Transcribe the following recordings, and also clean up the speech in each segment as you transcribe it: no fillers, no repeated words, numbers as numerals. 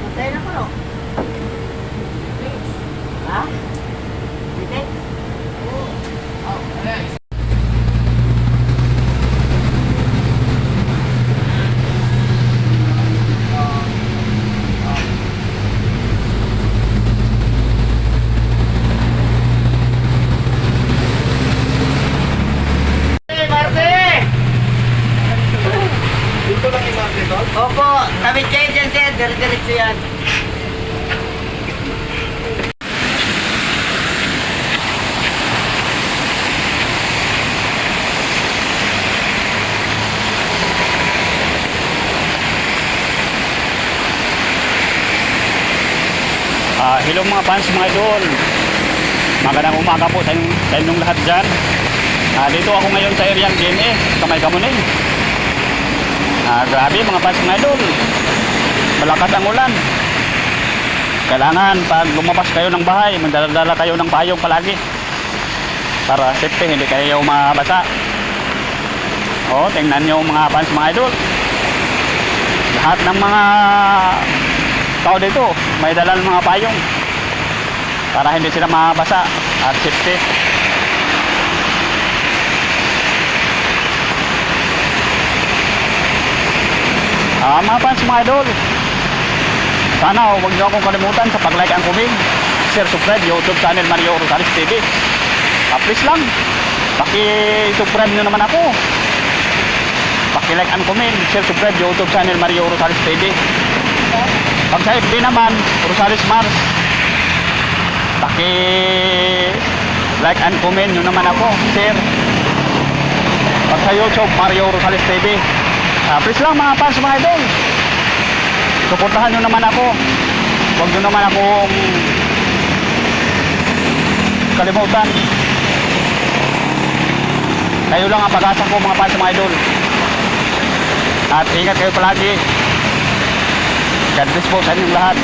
Masaya na po, no? Ha? Bitin? Oh, ayan. Dito lang yung market doon? Opo, tawid kayo dyan, sir. Diretso yan. Hello mga fans, mga idol. Magandang umaga po sa inyong lahat dyan. Dito ako ngayon sa area ng GMA, Kamay Kamuning. Grabe mga fans, mga idol. Malakas ang ulan. Kailangan pag lumabas kayo ng bahay, magdala kayo ng payong palagi para safety, hindi kayo mabasa. Tingnan nyo mga fans, mga idol. Lahat ng mga tao dito may dala ng mga payong para hindi sila mabasa at safety. Mga fans, mga idol, sana huwag niyo akong kalimutan sa pag-like and comment, share, subscribe YouTube channel Mario Rosales TV. Please lang, paki-subscribe nyo naman ako, paki-like and comment, share, subscribe YouTube channel Mario Rosales TV. Pag sa FB naman, Rosales Mars, paki-like and comment nyo naman ako, share. Pag sa YouTube, Mario Rosales TV. Please lang mga fans, mga idol, suportahan nyo naman ako. Huwag nyo naman akong kalimutan. Kayo lang ang pag-asa ko mga fans, mga idol. At ingat kayo palagi. God bless po sa inyong lahat.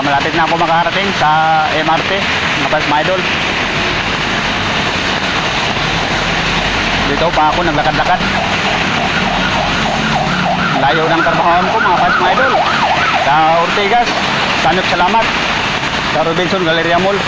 Malapit na ako makarating sa MRT, mga fans, mga idol. Dito pa ako naglakad-lakad. Layo ng trabahoan ko mga fans, mga idol. Sa Ortigas, Sanok Salamat, sa Robinson Galleria Mall.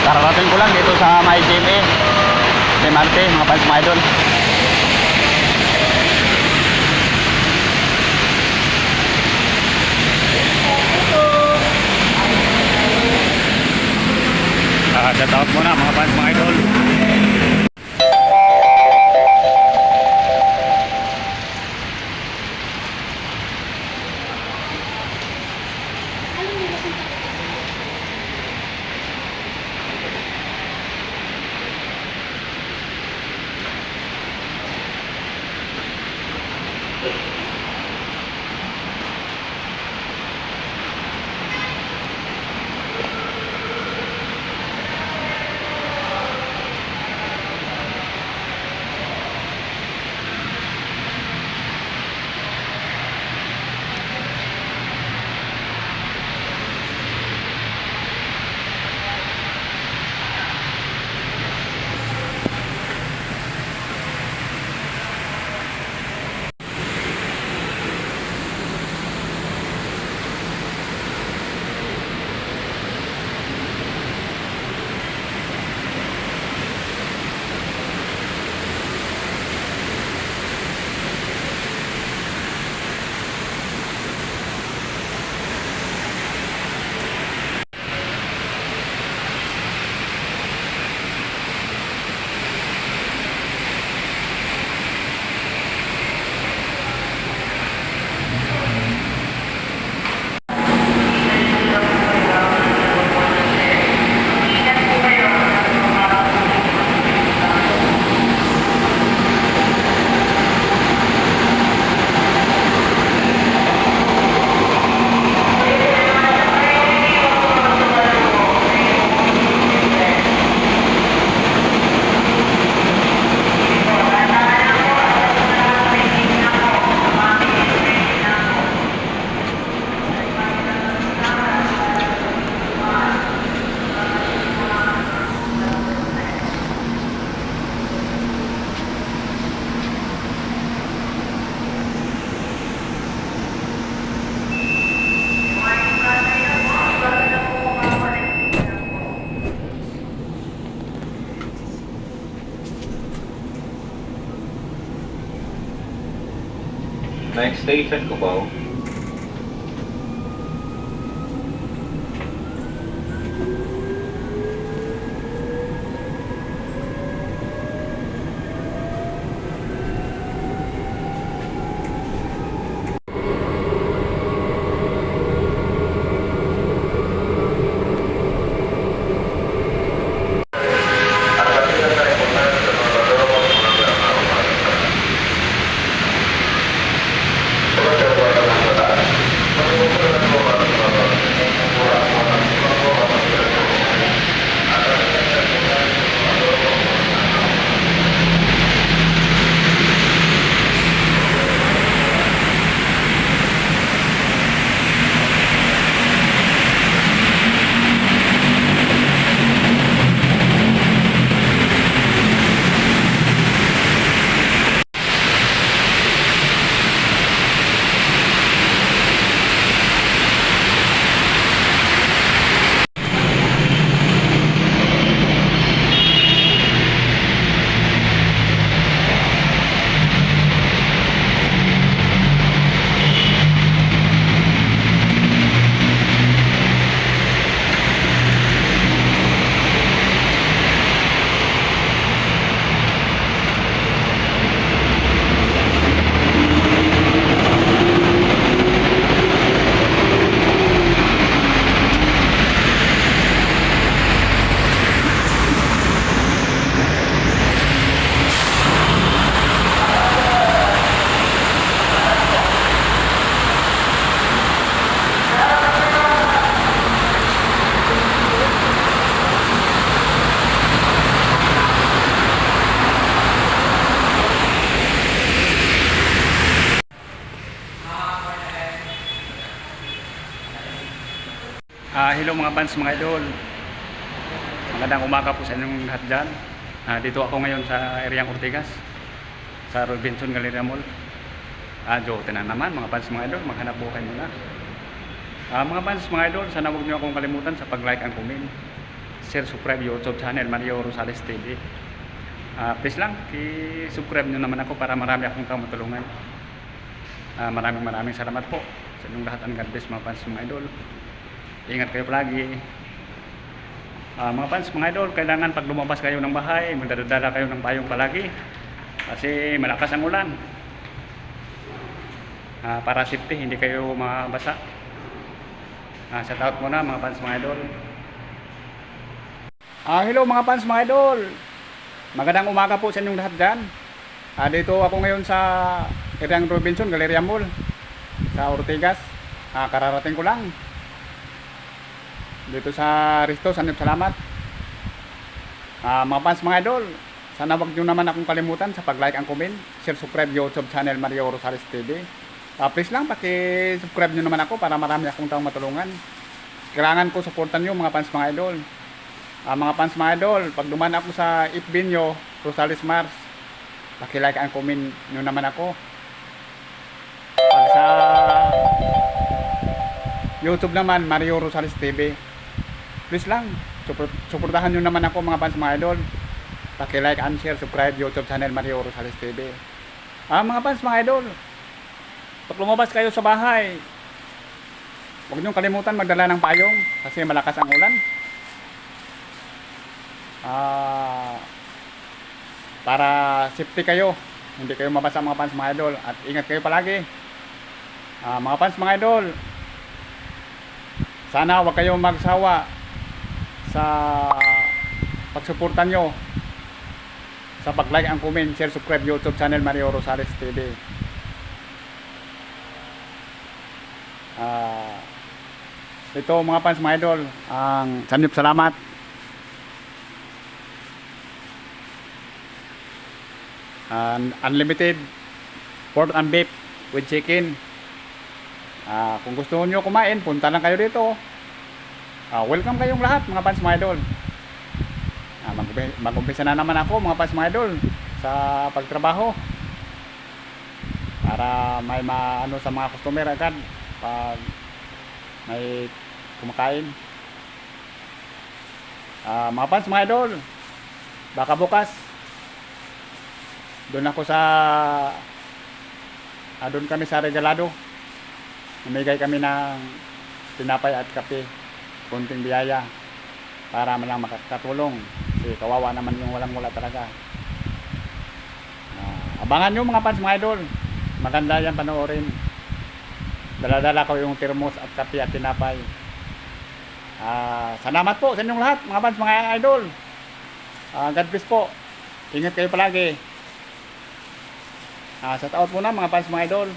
Kararating ko lang dito sa may GMA MRT, mga fans, mga idol. Shout muna mga fans, mga idol. Next station ko ba? Hello mga fans, mga idol. Magandang umaga po sa inyong lahat dyan. Dito ako ngayon sa Areang Ortigas, sa Robinson Galleria Mall. Joke na naman mga fans, mga idol, maghanap buhay muna. Mga fans, mga idol, sana huwag niyo akong kalimutan sa pag-like and comment, share, subscribe YouTube channel Mario Rosales TV. Please lang, i-subscribe nyo naman ako para marami akong matulungan. Maraming salamat po sa inyong lahat. God bless mga fans, mga idol. Ingat kayo palagi. Mga fans, mga idol, kailangan pag lumabas kayo ng bahay, magdadala kayo ng payong palagi kasi malakas ang ulan. Para safety, hindi kayo mabasa. Shout out muna mga fans, mga idol. Hello mga fans, mga idol. Magandang umaga po sa inyong lahat dyan. Dito ako ngayon sa Areang Robinson Galleria Mall sa Ortigas. Kararating ko lang dito sa Risto. Salamat. Mga fans, mga idol, sana wag nyo naman akong kalimutan sa pag-like and comment, share, subscribe YouTube channel Mario Rosales TV. Please lang, paki-subscribe nyo naman ako para marami akong taong matulungan. Kailangan ko supportan nyo mga fans, mga idol. Mga fans, mga idol, pag duman ako sa FB nyo, Rosales Mars, paki-like and comment nyo naman ako. Pag sa YouTube naman, Mario Rosales TV. Please lang, suportahan nyo naman ako mga fans, mga idol. Paki-like and share, subscribe YouTube channel Mario Rosales TV. Mga fans, mga idol, pag lumabas kayo sa bahay, huwag nyo kalimutan magdala ng payong kasi malakas ang ulan. Para safety kayo, hindi kayo mabasa mga fans, mga idol. At ingat kayo palagi. Mga fans, mga idol, sana huwag kayong magsawa sa pagsuportan nyo sa pag-like and comment, share, subscribe YouTube channel Mario Rosales TV. Ito mga fans, mga idol, ang sanib salamat. Unlimited pork and beef with chicken. Kung gusto nyo kumain, punta lang kayo dito. Welcome kayong lahat mga fans, mga idol. Mag-umpisa na naman ako mga fans, mga idol, sa pagtrabaho para may maano sa mga customer agad pag may kumakain. Mga fans, mga idol, baka bukas doon ako sa Doon kami sa Regalado. Namigay kami ng tinapay at kape. Kunting biyaya. Para man lang makakatulong. Kasi kawawa naman yung walang-wala talaga. Abangan nyo mga fans, mga idol. Maganda yan panoorin. Dala-dala ko yung termos at kape at tinapay. Salamat po sa inyong lahat mga fans, mga idol. God bless po. Ingat kayo palagi. Shout out muna mga fans, mga idol.